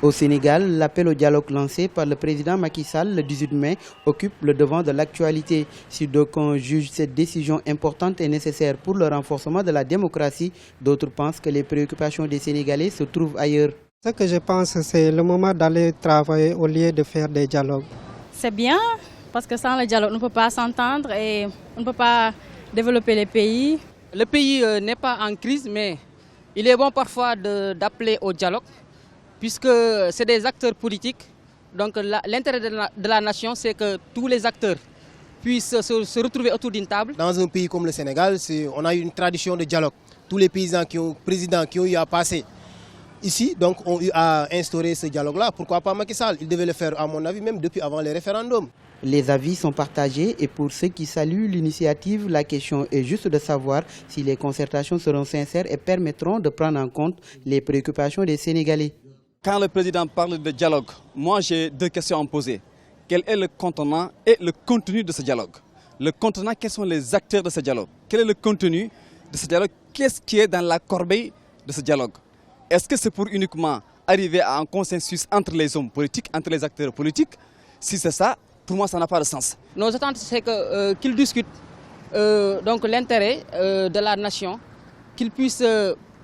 Au Sénégal, l'appel au dialogue lancé par le président Macky Sall le 18 mai occupe le devant de l'actualité. Si d'aucuns jugent cette décision importante et nécessaire pour le renforcement de la démocratie, d'autres pensent que les préoccupations des Sénégalais se trouvent ailleurs. Ce que je pense, c'est le moment d'aller travailler au lieu de faire des dialogues. C'est bien, parce que sans le dialogue, on ne peut pas s'entendre et on ne peut pas développer les pays. Le pays n'est pas en crise, mais il est bon parfois d'appeler au dialogue, puisque c'est des acteurs politiques. Donc l'intérêt de la nation, c'est que tous les acteurs puissent se retrouver autour d'une table. Dans un pays comme le Sénégal, on a une tradition de dialogue. Tous les présidents qui ont eu à passer ici ont eu à instaurer ce dialogue-là. Pourquoi pas Macky Sall? Il devait le faire, à mon avis, même depuis avant les référendums. Les avis sont partagés et pour ceux qui saluent l'initiative, la question est juste de savoir si les concertations seront sincères et permettront de prendre en compte les préoccupations des Sénégalais. Quand le président parle de dialogue, moi j'ai deux questions à me poser. Quel est le contenant et le contenu de ce dialogue? Le contenant, quels sont les acteurs de ce dialogue? Quel est le contenu de ce dialogue? Qu'est-ce qui est dans la corbeille de ce dialogue? Est-ce que c'est pour uniquement arriver à un consensus entre les hommes politiques, entre les acteurs politiques? Si c'est ça, pour moi ça n'a pas de sens. Nos attentes, c'est qu'ils discutent donc l'intérêt de la nation, qu'ils puissent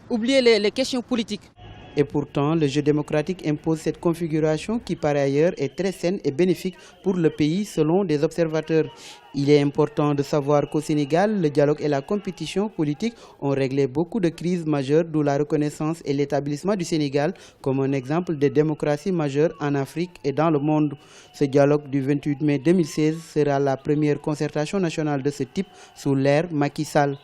oublier les questions politiques. Et pourtant, le jeu démocratique impose cette configuration qui, par ailleurs, est très saine et bénéfique pour le pays selon des observateurs. Il est important de savoir qu'au Sénégal, le dialogue et la compétition politique ont réglé beaucoup de crises majeures, d'où la reconnaissance et l'établissement du Sénégal comme un exemple de démocratie majeure en Afrique et dans le monde. Ce dialogue du 28 mai 2016 sera la première concertation nationale de ce type sous l'ère Macky Sall.